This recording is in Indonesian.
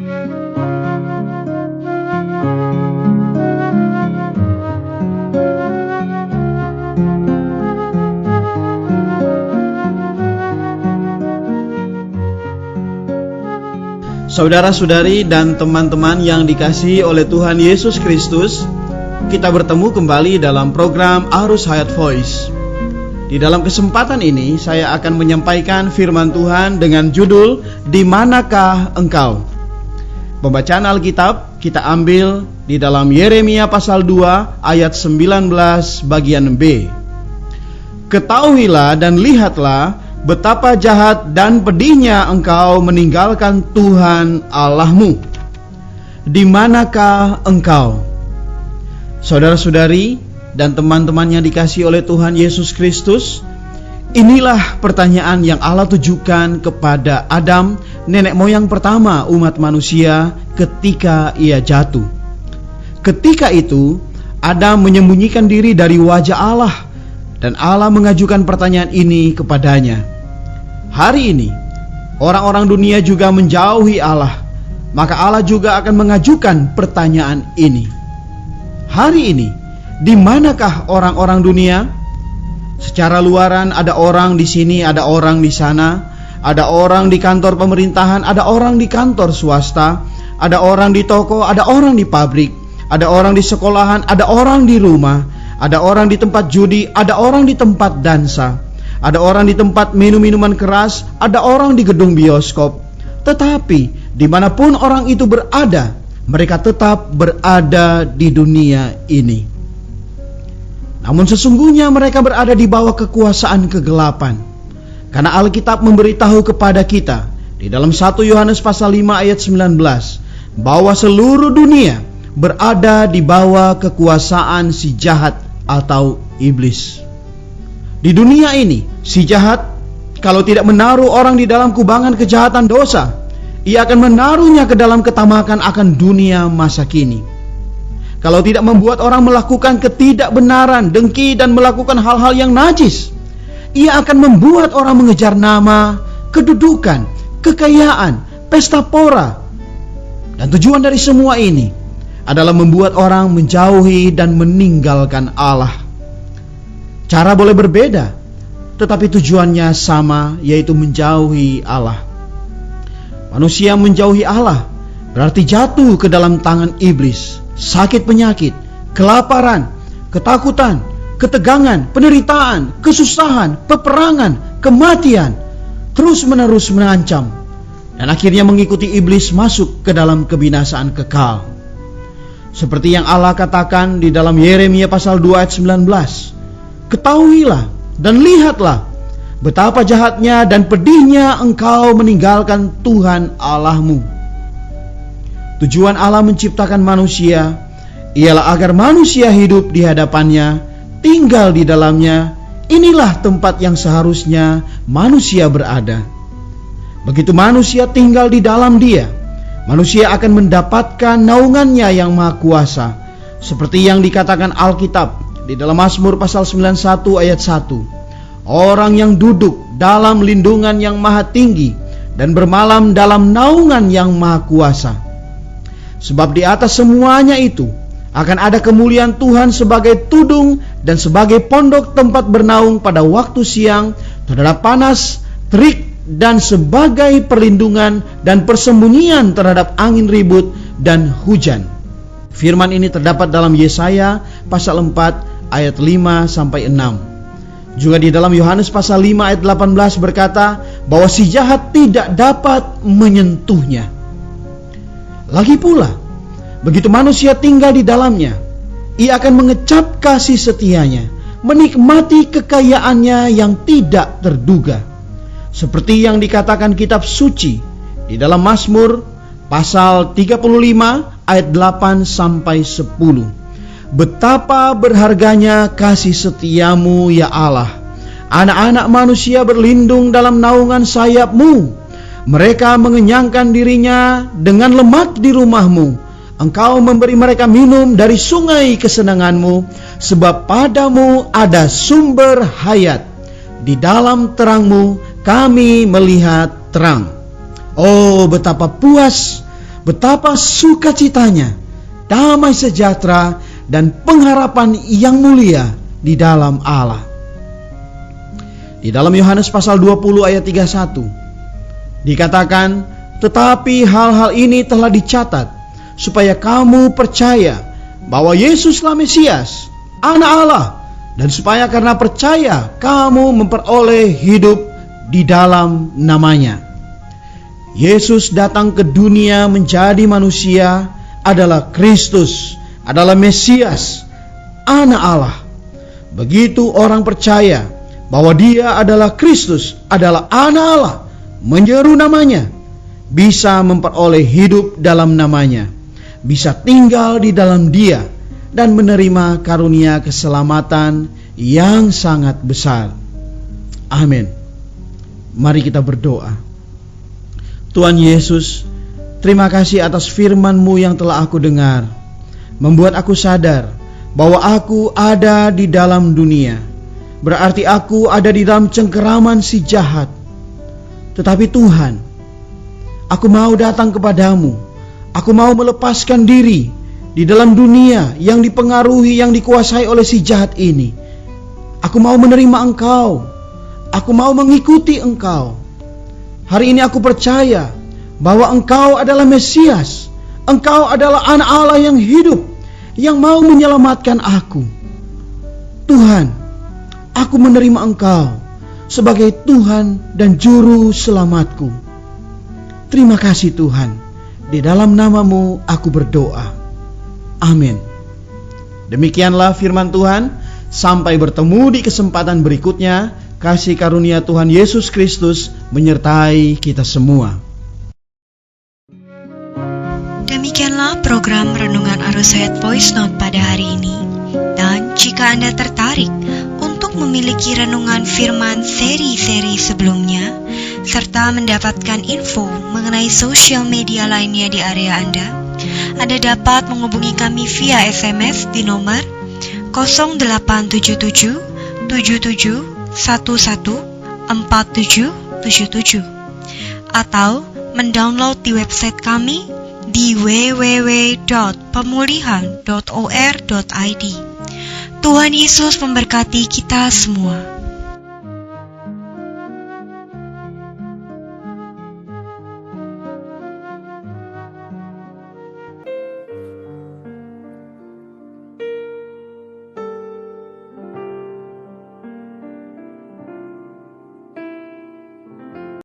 Saudara-saudari dan teman-teman yang dikasihi oleh Tuhan Yesus Kristus, kita bertemu kembali dalam program Arus Hayat Voice. Di dalam kesempatan ini, saya akan menyampaikan firman Tuhan dengan judul Di Manakah Engkau? Pembacaan Alkitab kita ambil di dalam Yeremia pasal 2 ayat 19 bagian B. Ketahuilah dan lihatlah betapa jahat dan pedihnya engkau meninggalkan Tuhan Allahmu. Di manakah engkau? Saudara-saudari dan teman-teman yang dikasihi oleh Tuhan Yesus Kristus, inilah pertanyaan yang Allah tujukan kepada Adam, nenek moyang pertama umat manusia ketika ia jatuh. Ketika itu, Adam menyembunyikan diri dari wajah Allah, dan Allah mengajukan pertanyaan ini kepadanya. Hari ini, orang-orang dunia juga menjauhi Allah, maka Allah juga akan mengajukan pertanyaan ini. Hari ini, di manakah orang-orang dunia? Secara luaran ada orang di sini, ada orang di sana, ada orang di kantor pemerintahan, ada orang di kantor swasta, ada orang di toko, ada orang di pabrik, ada orang di sekolahan, ada orang di rumah, ada orang di tempat judi, ada orang di tempat dansa, ada orang di tempat minum-minuman keras, ada orang di gedung bioskop. Tetapi dimanapun orang itu berada, mereka tetap berada di dunia ini. Namun sesungguhnya mereka berada di bawah kekuasaan kegelapan. Karena Alkitab memberitahu kepada kita di dalam 1 Yohanes pasal 5 ayat 19 bahwa seluruh dunia berada di bawah kekuasaan si jahat atau iblis. Di dunia ini, si jahat kalau tidak menaruh orang di dalam kubangan kejahatan dosa, ia akan menaruhnya ke dalam ketamakan akan dunia masa kini. Kalau tidak membuat orang melakukan ketidakbenaran, dengki, dan melakukan hal-hal yang najis, ia akan membuat orang mengejar nama, kedudukan, kekayaan, pesta pora. Dan tujuan dari semua ini adalah membuat orang menjauhi dan meninggalkan Allah. Cara boleh berbeda, tetapi tujuannya sama, yaitu menjauhi Allah. Manusia menjauhi Allah berarti jatuh ke dalam tangan iblis. Sakit penyakit, kelaparan, ketakutan, ketegangan, penderitaan, kesusahan, peperangan, kematian terus-menerus mengancam, dan akhirnya mengikuti iblis masuk ke dalam kebinasaan kekal. Seperti yang Allah katakan di dalam Yeremia pasal 2 ayat 19, ketahuilah dan lihatlah betapa jahatnya dan pedihnya engkau meninggalkan Tuhan Allahmu. Tujuan Allah menciptakan manusia ialah agar manusia hidup di hadapannya, tinggal di dalamnya. Inilah tempat yang seharusnya manusia berada. Begitu manusia tinggal di dalam Dia, manusia akan mendapatkan naungannya yang maha kuasa, seperti yang dikatakan Alkitab di dalam Mazmur pasal 91 ayat 1. Orang yang duduk dalam lindungan yang maha tinggi dan bermalam dalam naungan yang maha kuasa. Sebab di atas semuanya itu akan ada kemuliaan Tuhan sebagai tudung dan sebagai pondok tempat bernaung pada waktu siang terhadap panas, terik, dan sebagai perlindungan dan persembunyian terhadap angin ribut dan hujan. Firman ini terdapat dalam Yesaya pasal 4 ayat 5 sampai 6. Juga di dalam Yohanes pasal 5 ayat 18 berkata bahwa si jahat tidak dapat menyentuhnya. Lagi pula, begitu manusia tinggal di dalamnya, ia akan mengecap kasih setianya, menikmati kekayaannya yang tidak terduga. Seperti yang dikatakan kitab suci di dalam Mazmur pasal 35 ayat 8 sampai 10. Betapa berharganya kasih setiamu ya Allah. Anak-anak manusia berlindung dalam naungan sayapmu. Mereka mengenyangkan dirinya dengan lemak di rumahmu. Engkau memberi mereka minum dari sungai kesenanganmu, sebab padamu ada sumber hayat. Di dalam terangmu kami melihat terang. Oh, betapa puas betapa sukacitanya, damai sejahtera, dan pengharapan yang mulia di dalam Allah. Di dalam Yohanes pasal 20 ayat 31 dikatakan, tetapi hal-hal ini telah dicatat supaya kamu percaya bahwa Yesuslah Mesias, Anak Allah, dan supaya karena percaya kamu memperoleh hidup di dalam namanya. Yesus datang ke dunia menjadi manusia adalah Kristus, adalah Mesias, Anak Allah. Begitu orang percaya bahwa Dia adalah Kristus, adalah Anak Allah, menyeru namanya, bisa memperoleh hidup dalam namanya, bisa tinggal di dalam Dia, dan menerima karunia keselamatan yang sangat besar. Amin. Mari kita berdoa. Tuhan Yesus, terima kasih atas firman-Mu yang telah aku dengar, membuat aku sadar bahwa aku ada di dalam dunia. Berarti aku ada di dalam cengkeraman si jahat. Tetapi Tuhan, aku mau datang kepadamu. Aku mau melepaskan diri di dalam dunia yang dipengaruhi, yang dikuasai oleh si jahat ini. Aku mau menerima Engkau. Aku mau mengikuti Engkau. Hari ini aku percaya bahwa Engkau adalah Mesias. Engkau adalah Anak Allah yang hidup, yang mau menyelamatkan aku. Tuhan, aku menerima Engkau sebagai Tuhan dan Juru Selamatku. Terima kasih Tuhan. Di dalam nama-Mu aku berdoa. Amin. Demikianlah firman Tuhan. Sampai bertemu di kesempatan berikutnya. Kasih karunia Tuhan Yesus Kristus menyertai kita semua. Demikianlah program Renungan Arus Hayat Voice Note pada hari ini. Dan jika Anda tertarik untuk memiliki renungan firman seri-seri sebelumnya, serta mendapatkan info mengenai sosial media lainnya di area Anda dapat menghubungi kami via SMS di nomor 0877 77 11 4777 atau mendownload di website kami di www.pemulihan.or.id. Tuhan Yesus memberkati kita semua.